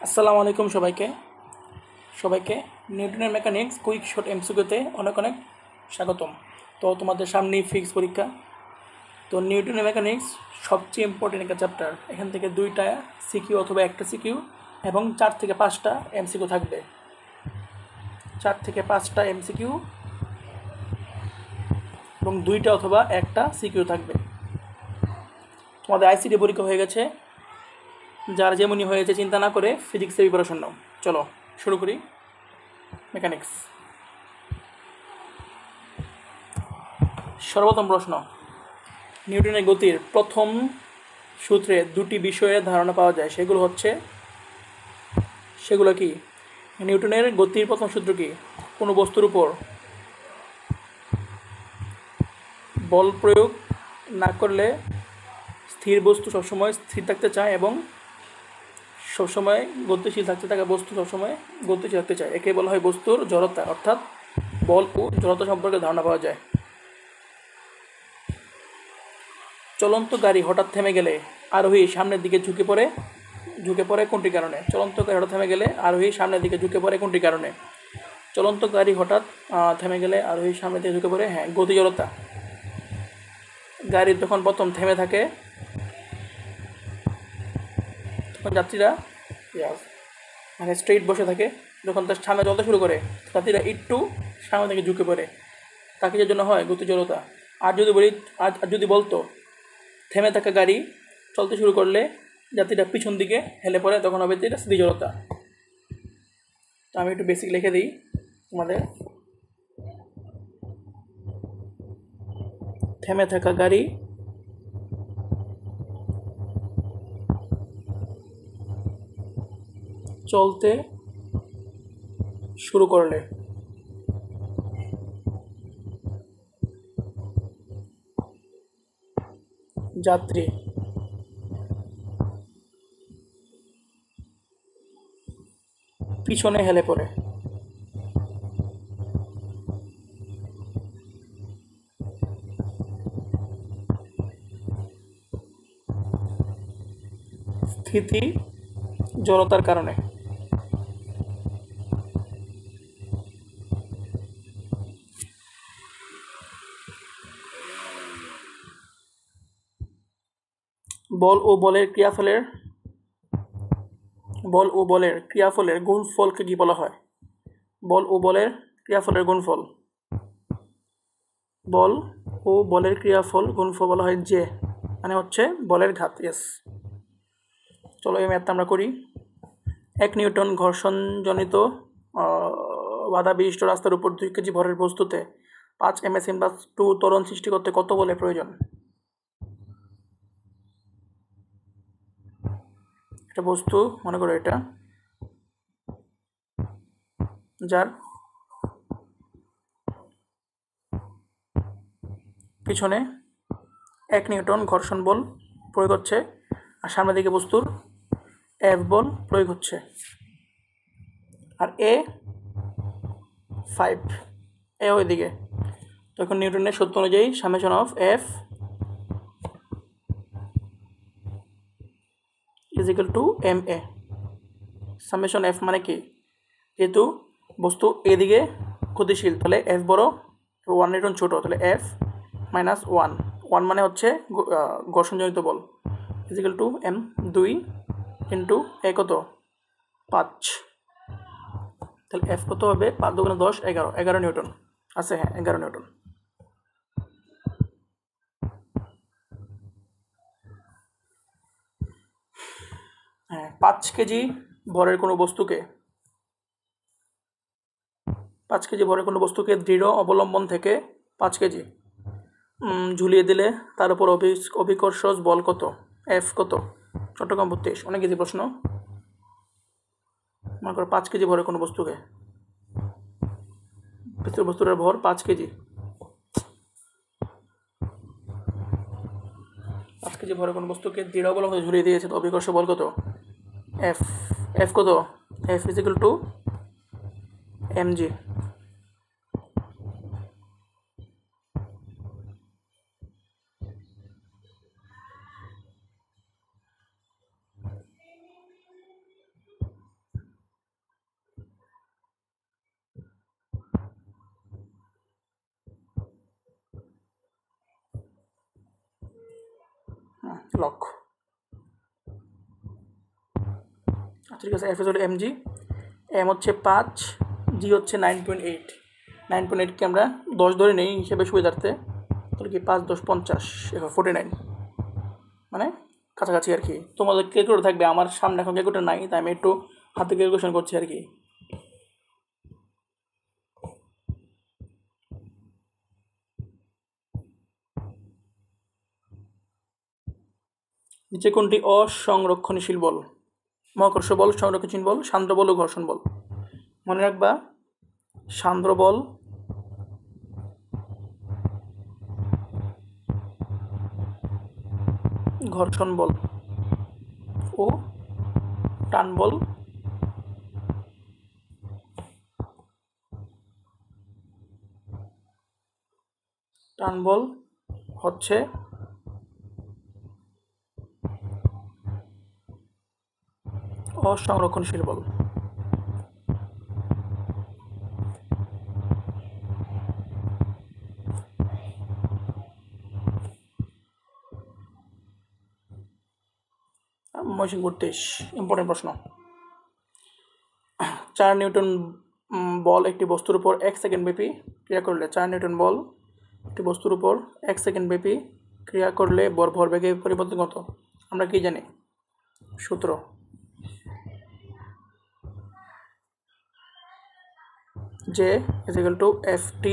আসসালামু আলাইকুম সবাইকে সবাইকে নিউটনের মেকানিক্স কুইক শর্ট এমসিকিউতে অনেক অনেক স্বাগতম। তো তোমাদের সামনেই ফিক্স পরীক্ষা। তো নিউটনের মেকানিক্স সবচেয়ে ইম্পর্টেন্ট একটা চ্যাপ্টার। এখান থেকে 2টা সিকিউ অথবা একটা সিকিউ এবং 4 থেকে 5টা এমসিকিউ থাকবে। 4 থেকে 5টা এমসিকিউ এবং 2টা অথবা একটা সিকিউ থাকবে। তোমাদের আইসিটি পরীক্ষা হয়ে গেছে, যার যেমনই হয়েছে চিন্তা না করে ফিজিক্সের প্রিপারেশন নাও। চলো শুরু করি। মেকানিক্স, সর্বপ্রথম প্রশ্ন, নিউটনের গতির প্রথম সূত্রে 2টি বিষয়ের ধারণা পাওয়া যায়, সেগুলো কি? নিউটনের গতির প্রথম সূত্র কি? কোনো বস্তুর উপর বল প্রয়োগ না করলে স্থির বস্তু সবসময় স্থির থাকতে চায় এবং সবসময় গতিশীল থাকতে থাকা বস্তু সবসময় গতিশীল থাকতে চায়। একে বলা হয় বস্তুর জড়তা, অর্থাৎ বল ও জড়তা সম্পর্কে ধারণা পাওয়া যায়। চলন্ত গাড়ি হঠাৎ থেমে গেলে আরোহী সামনের দিকে ঝুঁকে পড়ে কোনটি কারণে? চলন্ত গাড়ি হঠাৎ থেমে গেলে আরোহী সামনের দিকে ঝুঁকে পড়ে কোনটি কারণে? চলন্ত গাড়ি হঠাৎ থেমে গেলে আরোহী সামনের দিকে ঝুঁকে পড়ে, গতি জড়তা। গাড়ি যখন প্রথম থেমে থাকে তখন যাত্রীরা মানে স্ট্রেইট বসে থাকে, যখন তার সামনে চলতে শুরু করে যাত্রীরা একটু সামনে থেকে ঝুঁকে পড়ে, তাকে যে জন্য হয় গতি জড়তা। আর যদি বলতো থেমে থাকা গাড়ি চলতে শুরু করলে যাত্রীরা পিছন দিকে হেলে পড়ে, তখন হবে এটা স্থিতি জড়তা। তো আমি একটু বেসিক লিখে দিই তোমাদের। থেমে থাকা গাড়ি চলতে শুরু করলে যাত্রী পিছনে হেলে পড়ে। স্থিতি জড়তার কারণে। বল ও বলের ক্রিয়াফলের গুণফলকে কি বলা হয়? বল ও বলের ক্রিয়াফলের গুণফল। বল ও বলের গুণফল বলা হয় যে, মানে হচ্ছে বলের ঘাত। ইয়েস। চলো এই ম্যাথটা আমরা করি। 1 নিউটন ঘর্ষণজনিত বাধা বিশিষ্ট রাস্তার উপর 2 কেজি ভরের বস্তুতে 5 ms/2 ত্বরণ সৃষ্টি করতে কত বলের প্রয়োজন? একটা বস্তু মনে করো, এটা যার পিছনে 1 নিউটন ঘর্ষণ বল প্রয়োগ হচ্ছে, আর সামনের দিকে বস্তুর F বল প্রয়োগ হচ্ছে, আর A 5, ওইদিকে। তখন নিউটনের সূত্র অনুযায়ী summation of F = ma। Summation F মানে কি? যেহেতু বস্তু এদিকে গতিশীল, তাহলে F বড়, 1 নিউটন ছোট, তাহলে F - 1। 1 মানে হচ্ছে ঘর্ষণজনিত বল, m 2 ইন্টু A কত? 5। তাহলে F কত হবে? 5 × 10 = 11 নিউটন আছে। 11 নিউটন। 5 কেজি ভরের কোনো বস্তুকে দৃঢ় অবলম্বন থেকে 5 কেজি ঝুলিয়ে দিলে তার উপর অভিকর্ষ বল কত? F কত? চট্টগ্রাম 32। অনেক ইজি প্রশ্ন। মনে করো 5 কেজি ভরের কোনো বস্তুটার ভর 5 কেজি। 5 কেজি ভরের কোনো বস্তুকে দৃঢ় অবলম্বনে ঝুলিয়ে দিয়েছে, তো অভিকর্ষ বল কত? F কত? F = mg। লক। আচ্ছা ঠিক আছে, এফ হলো mg, এম হচ্ছে 5, জি হচ্ছে 9.8। 9.8কে আমরা 10 ধরে নেই হিসেবে সুবিধার্থে, তাহলে কি 5 10 50, 49, মানে কাছাকাছি আর কি। তোমাদের ক্যালকুলেটর থাকবে, আমার সামনে এখন ক্যালকুলেটর নাই, তাই আমি একটু হাতে ক্যালকুলেশন করছি আর কি। নিচে কোনটি অসংরক্ষণশীল বল? মহাকর্ষ বল, সংরক্ষণশীল বল, সান্দ্র বল ও ঘর্ষণ বল। মনে রাখবা, সান্দ্র বল, ঘর্ষণ বল ও টান বল হচ্ছে অসংরক্ষণশীল বল। ময়মনসিংহ 23, ইম্পর্টেন্ট প্রশ্ন। 4 নিউটন বল একটি বস্তুর উপর 1 সেকেন্ড ব্যাপী ক্রিয়া করলে, 4 নিউটন বল একটি বস্তুর উপর 1 সেকেন্ড ব্যাপী ক্রিয়া করলে ভরবেগের পরিবর্তন কত? আমরা কি জানি সূত্র? J is equal to Ft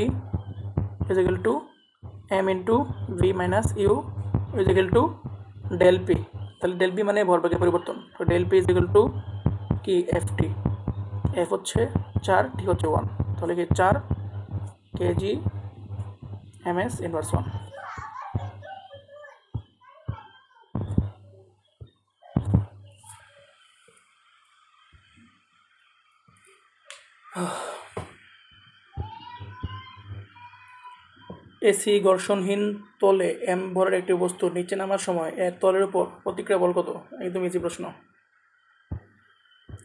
is equal to m into v minus u is equal to del p। তাহলে del p মানে ভরবেগের পরিবর্তন, তো del p is equal to কি Ft, f হচ্ছে 4, t হচ্ছে 1, তাহলে কি 4 কেজি ms ইনভার্স 1। এসি ঘর্ষণহীন তলে এম ভরের একটি বস্তু নিচে নামার সময় এর তলের উপর প্রতিক্রিয়া বল কত? একদম ইজি প্রশ্ন।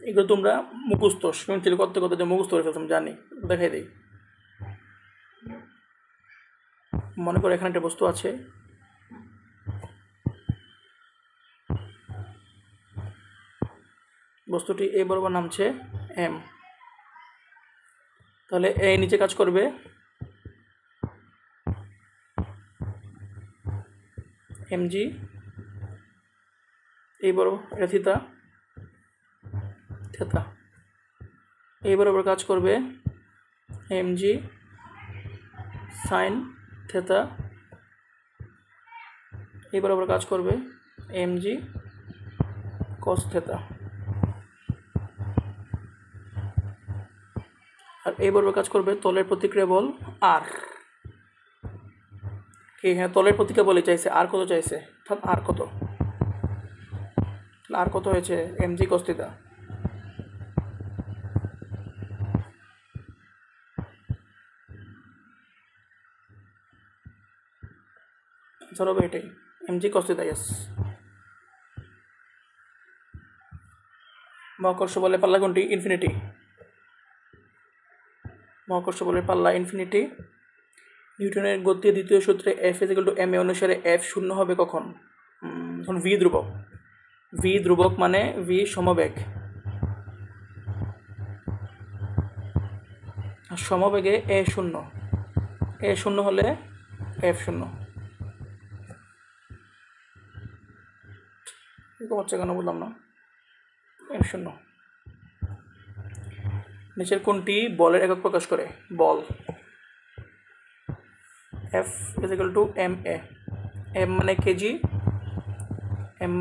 এগুলো তোমরা মুখস্থ শুনছিল করতে করতে যে মুখস্থ করে ফেলতাম, জানি, দেখাই দিই। মনে করো এখানে একটা বস্তু আছে, বস্তুটি এই বরাবর নামছে এম, তাহলে এই নিচে কাজ করবে এমজি, এই বরাবর এটা থিতা, থেতা, এই বরাবর কাজ করবে এমজি সাইন থেতা, এই বরাবর কাজ করবে এমজি কস থেতা, আর এই বরাবর কাজ করবে তলের প্রতিক্রিয়া বল আর। কি হ্যাঁ, তলের প্রতিক্রিয়া বলে চাইছে, আর কত চাইছে, অর্থাৎ আর কত, আর কত হয়েছে এমজি কস থিতা। আনসার হবে এটাই, এমজি কস থিতা। ইয়েস। মহাকর্ষ বলের পাল্লা কোনটি? ইনফিনিটি। মহাকর্ষ বলের পাল্লা ইনফিনিটি। নিউটনের গতির দ্বিতীয় সূত্রে F is equal to M A অনুসারে এফ শূন্য হবে কখন? এখন ভি ধ্রুবক, ভি ধ্রুবক মানে ভি সমবেগ, আর সমবেগে এ শূন্য, এ শূন্য হলে এফ শূন্য। এরকম হচ্ছে কেন বললাম না, এফ শূন্য। নিচের কোনটি বলের একক প্রকাশ করে? বল। F is equal to M A, M মানে কেজি, এম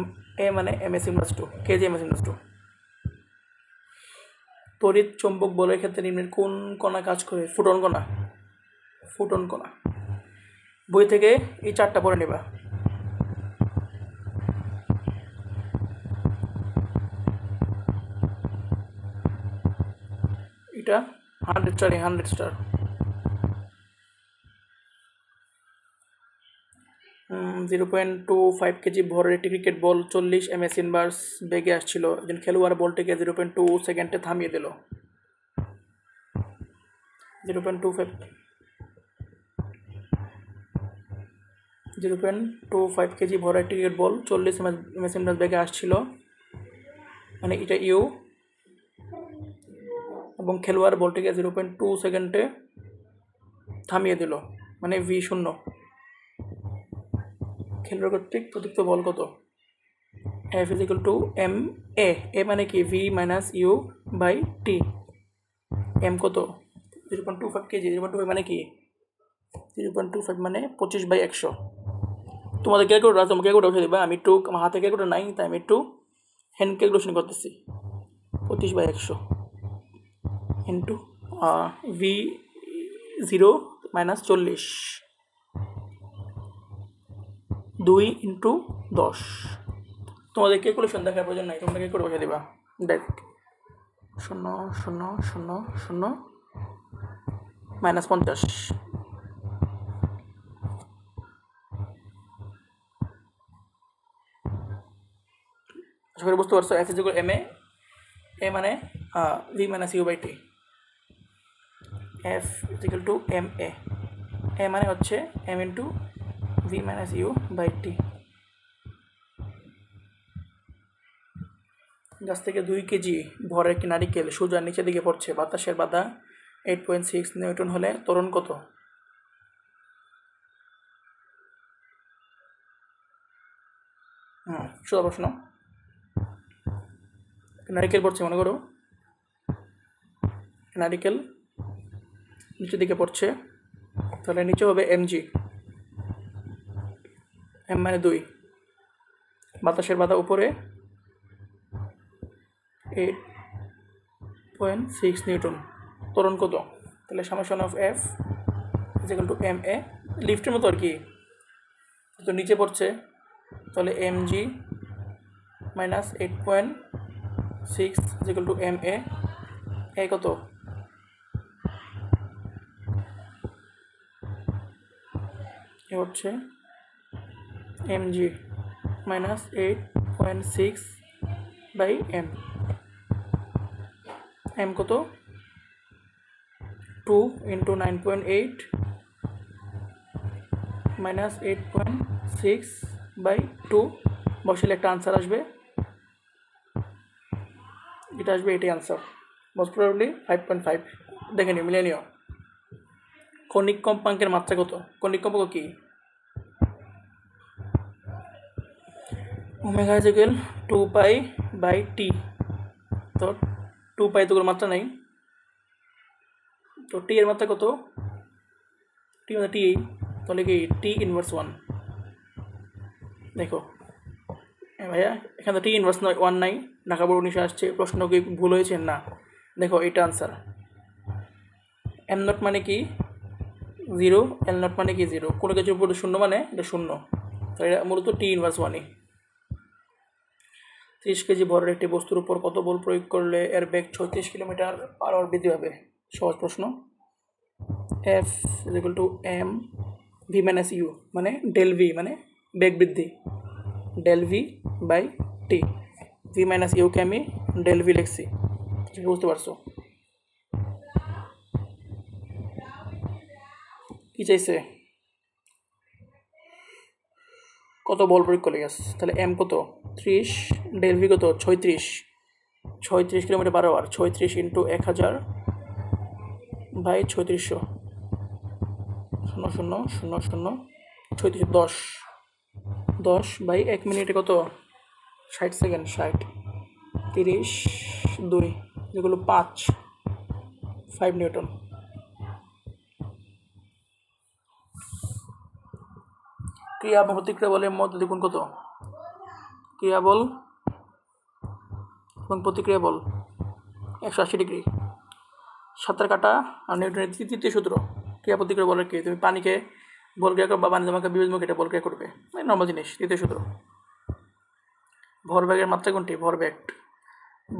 এ মানে M S inverse two, KG M S inverse two. তড়িৎ চৌম্বক বলের ক্ষেত্রে নিম্নের কোন কণা কাজ করে? ফুটন কণা, ফুটন কণা। বই থেকে এই 4টা পড়ে নেবা। এটা 100 স্টার, 100 স্টার। 0.25 কেজি ভরের একটি ক্রিকেট বল 40 ms ইনভার্স বেগে আসছিল, একজন খেলোয়াড় বলটিকে 0.2 সেকেন্ডে থামিয়ে দিল। 0.25 0.25 কেজি ভরা একটি ক্রিকেট বল 40 মেসেঞ্জার ব্যাগে আসছিল, মানে এটা ইউ, এবং খেলোয়াড় বলটিকে 0.2 সেকেন্ডে থামিয়ে দিল, মানে ভি 0। খেলোয়াড় কর্তৃক প্রদত্ত বল কত? F is equal to m a, a মানে কি v minus you by t. m কত? 0.25 কেজি। 0.25 মানে কি? 0.25 মানে 25/100। তোমাদের ক্যালকুলেটর আছে, তোমাকে ক্যালকুলেটর উঠে দেবা, আমি একটু আমার হাতে ক্যালকুলেটর নাই, তাই আমি একটু হ্যান্ড ক্যালকুলেশন করতেছি। 25/100 ইন্টু ভি 0 মাইনাস 40, 2 ইন্টু 10। তোমাদের ক্যালকুলেশন দেখার প্রয়োজন নাই, তোমরা ক্যালকুলেটর বসে দেবা ডাইরেক্ট। 0 0 0 0 মাইনাস 50। আশা করি বুঝতে পারছো। F is equal to ma, a মানে v minus you by T. F is equal to ma, a মানে হচ্ছে m into v minus you by T. গাছ থেকে 2 কেজি ভরের একটি নারিকেল সোজা নিচের দিকে পড়ছে, বাতাসের বাধা 8.6 নিউটন হলে ত্বরণ কত? সোজা প্রশ্ন। নারিকেল পড়ছে, মনে করো নারিকেল নিচের দিকে পড়ছে, তাহলে নিচে হবে mg, m মানে 2, বাতাসের বাধা উপরে 8.6 নিউটন, ত্বরণ কত? তাহলে summation of F is equal to ma, লিফটের মতো আর কি, তো নিচে পড়ছে, তাহলে mg minus 8.6 is equal to ma, a কত? এ হচ্ছে mg minus 8.6 by m। m কত? 2 ইন্টু 9.8 মাইনাস 8.6 বাই 2, বসলে একটা আনসার আসবে, এটা আসবে, এটাই আনসার, মোস্ট প্রবাবলি 5.5। দেখে নিও, মিলিয়ে নিও। কৌণিক কম্পাঙ্কের মাত্রা কত? কৌণিক কম্পাঙ্ক কি? ওমেগা ইজ ইকুয়াল 2π/t, তো 2π তো কোনো মাত্রা নাই, তো টি এর মাত্রা কত? টি মানে টি, তাহলে কি টি ইনভার্স 1। দেখো ভাইয়া, এখানে তো টি ইনভার্স 1 নাই, ঢাকা বোর্ড 19 আসছে, প্রশ্ন কি ভুল হয়েছে? না, দেখো এটা আনসার। m নট মানে কি 0, l নট মানে কি 0, কোনো কিছুর উপর 0 মানে এটা 0, তো এটা মূলত টি ইনভার্স 1ই। 30 কেজি ভরের একটি বস্তুর উপর কত বল প্রয়োগ করলে এর বেগ 36 কিলোমিটার/আওয়ার বৃদ্ধি পাবে? সহজ প্রশ্ন। F is equal to m v minus u, মানে ডেল ভি মানে বেগ বৃদ্ধি, del v by t. V minus ইউকে আমি ডেল ভি লিখছি, বুঝতে পারছো? কি চাইছে? কত বল প্রয়োগ করলে গ্যাস, তাহলে m কত? 30, ডেল ভি কত? 36 কিলোমিটার/আওয়ার, 36 ইন্টু 1000 বাই 3600, 0 0 0 0 36, 10 বাই 1 মিনিটে কত? 60 সেকেন্ড, 60, 30, 2, যেগুলো 5 নিউটন। ক্রিয়া এবং প্রতিক্রিয়া বলের মধ্যে দেখুন কত? ক্রিয়া বল এবং প্রতিক্রিয়া বল 180 ডিগ্রি। সাঁতার কাটা আর নিউটনের তৃতীয় সূত্র। ক্রিয়া প্রতিক্রিয়া বলের কি? তুমি পানিকে বল ক্রিয়া করবে, পানি জমাকে বিপরীতমুখী এটা বল ক্রিয়া করবে, নর্মাল জিনিস। তৃতীয় সূত্র। ভরবেগের মাত্রা কোনটি?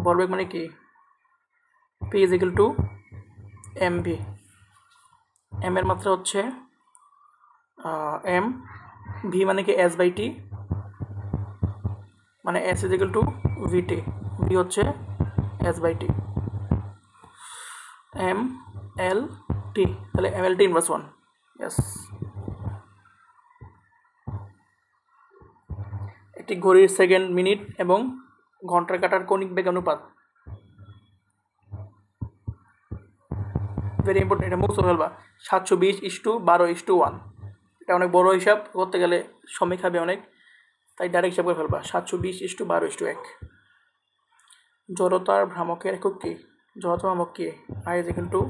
ভরবেগ মানে কি? P is equal two mv, m এর মাত্রা হচ্ছে m, v মানে কি s বাই টি, মানে s is equal to vt, v হচ্ছে s by t, m l t, তাহলে m l t inverse 1। Yes. একটি ঘড়ির সেকেন্ড, মিনিট এবং ঘন্টার কাঁটার কৌণিক বেগ অনুপাত। ভেরি ইম্পর্টেন্ট, এটা মুখস্থ ফেলবা। 720:12:1। এটা অনেক বড় হিসাব, করতে গেলে সময় খাবে অনেক, তাই ডাইরেক্ট হিসাব করে ফেলবা। 720:12:1। জড়তার ভ্রামকের একক কি? জড়তার ভ্রামক কি? I is equal to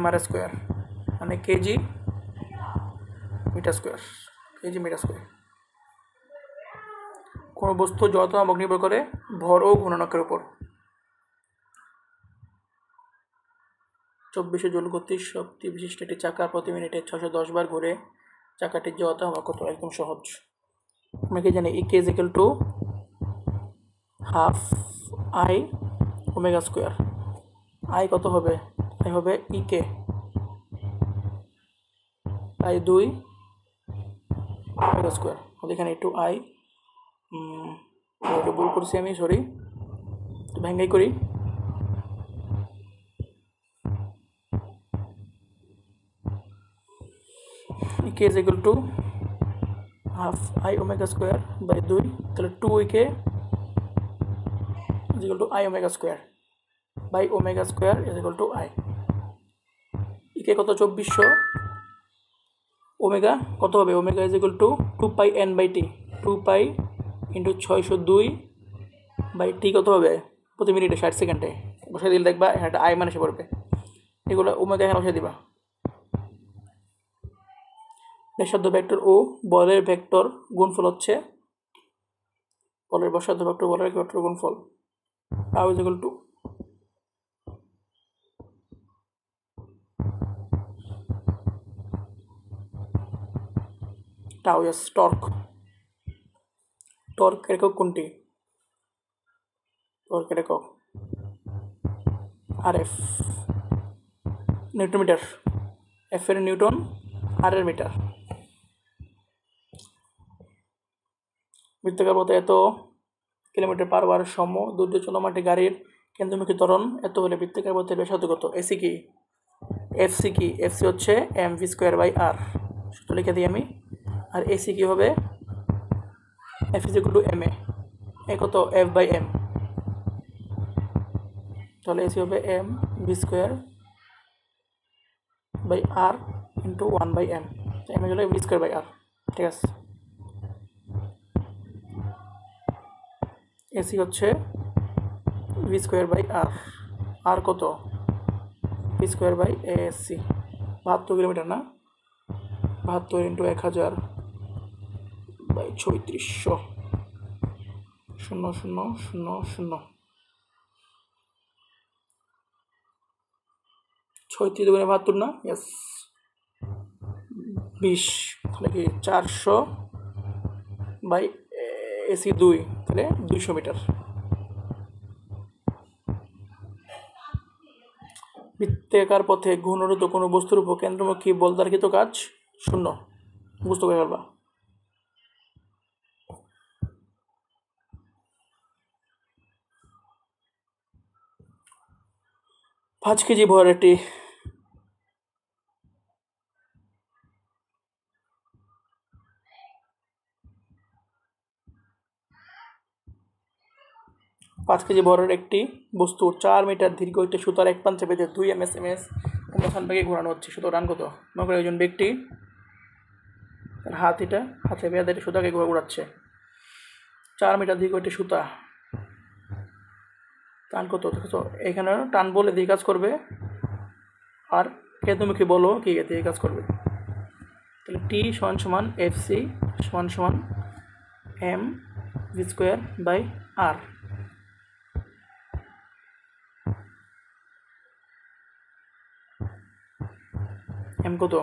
mr², মানে KG metre square. KG metre square. কোনো বস্তু জড়তা ভ্রামক নির্ভর করে ভর ও ঘূর্ণনের উপর। 24 জুল গতির শক্তি বিশিষ্ট একটি চাকা প্রতি মিনিটে 610 বার ঘুরে। চাকাটির জড়তা ভ্রামক কত? একদম সহজ, আমরা কি জানি? E is equal to half I ওমেগা²। I কত হবে? I হবে EK তাই 2 ওমেগা²। এখানে একটু I একটু ভুল করছি আমি, সরি, ভেঙ্গাই করি। EK is equal to half I omega by 2, তাহলে 2EK is equal to I omega by omega is equal to I। EK কত? 2400। ওমেগা কত হবে? Omega is equal to 2πn/t। 2π into 602/t কত হবে? প্রতি মিনিটে 60 সেকেন্ডে। বসে দিলে দেখবা এটা I মানে এসে পড়বে। এগুলো ওমেগা এখানে বসে দিবা। ব্যাসার্ধ ভেক্টর ও বলের ভেক্টর গুণফল হচ্ছে বলের ব্যাসার্ধ ভেক্টর বলের ভেক্টর গুণফল। Tau is equal to tau is torque. টর্কের একক কোনটি? টর্কের একক RF, নিউটন মিটার। F এর নিউটন, R এর মিটার। বৃত্তাকার পথে এত কিলোমিটার/আওয়ার সম দূরত্বে চলমান একটি গাড়ির কেন্দ্রমুখী ত্বরণ এত হলে বৃত্তাকার পথের ব্যাসার্ধ কত? এসি কি? এফসি কি? এফসি হচ্ছে mv²/r, সূত্র লিখে দিই আমি। আর এসি কি হবে? F is equal to ma। A কত? F/m, তাহলে এসি হবে mv²/r ইন্টু 1/m। m হলো v²/r, ঠিক আছে। এসি হচ্ছে v²/r, আর কত? v²/ac। 72 কিলোমিটার না? 72 ইন্টু 1000/3600 0000। 36 দুগুণে 72 না? ইয়েস, 20। তাহলে কি 400/ac 2, তাহলে 200 মিটার। বৃত্তাকার পথে ঘূর্ণরত কোনো বস্তুর উপর কেন্দ্রমুখী বল দ্বারা কৃত কাজ 0। বুঝতে করে ফেলবা। 5 কেজি ভর একটি 5 কেজি ভরের একটি বস্তু 4 মিটার দীর্ঘ একটি সুতার এক প্রান্তে বেঁধে 2 ms কোণাসন বেগে ঘোরানো হচ্ছে। সুতো টান কত? মনে করে একজন ব্যক্তি তার হাতে বেঁধে সুতাকে ঘোরাচ্ছে। 4 মিটার দীর্ঘ একটি সুতা, টান কত? এখানে টান বলে দিয়ে কাজ করবে, আর কেন্দ্রমুখী বলও কি দিয়ে কাজ করবে। তাহলে T = FC = mv²/r। m কত?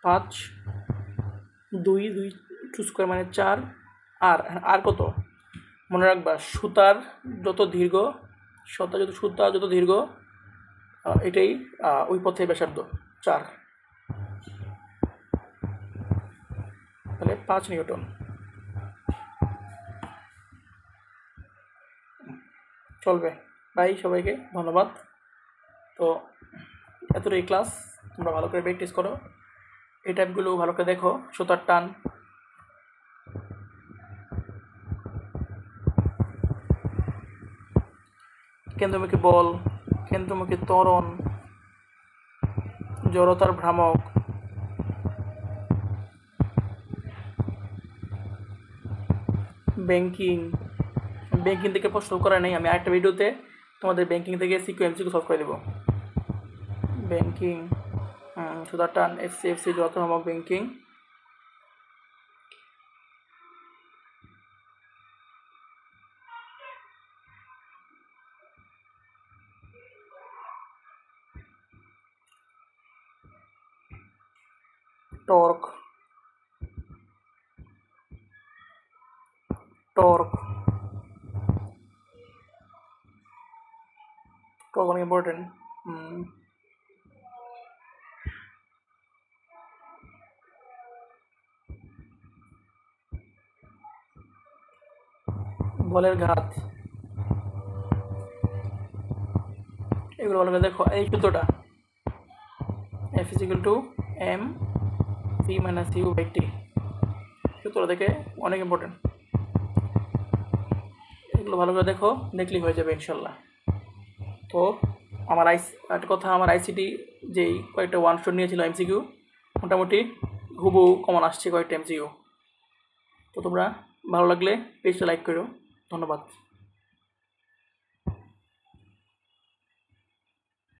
5, 2 মানে 4, আর কত? মনে রাখবা সুতার যত দীর্ঘ, সুতা যত দীর্ঘ এটাই ওই পথের ব্যাসার্ধ 4, তাহলে 5 নিউটন। চলবে। বাই, সবাইকে ধন্যবাদ। তো এতটাই ক্লাস, তোমরা ভালো করে প্র্যাকটিস করো, এই টাইপগুলো ভালো করে দেখো। সুতার টান, কেন্দ্রমুখী বল, কেন্দ্রমুখী ত্বরণ, জড়তার ভ্রামক, ব্যাংকিং থেকে প্রশ্ন করা নেই, আমি আরেকটা ভিডিওতে তোমাদের ব্যাংকিং থেকে সিকিউ এমসিকিউ সলভ করে দেবো। ব্যাংকিং সুদার টান এফসি জড়তার ভ্রামক ব্যাংকিং। টর্ক অনেক ইম্পর্টেন্ট। বলের ঘাত, এগুলো ভালো করে দেখো। এই সূত্রটা F = mc - u/t, সূত্রটা দেখে অনেক ইম্পর্টেন্ট, এগুলো ভালো করে দেখো, দেখলেই হয়ে যাবে ইনশাল্লাহ। তো আমার একটা কথা, আমার আইসিটি যেই কয়েকটা ওয়ান শট নিয়েছিল এমসিকিউ, মোটামুটি হুবহু কমন আসছে কয়েকটা এমসিকিউ। তো তোমরা ভালো লাগলে পেজটা লাইক করো, ধন্যবাদ।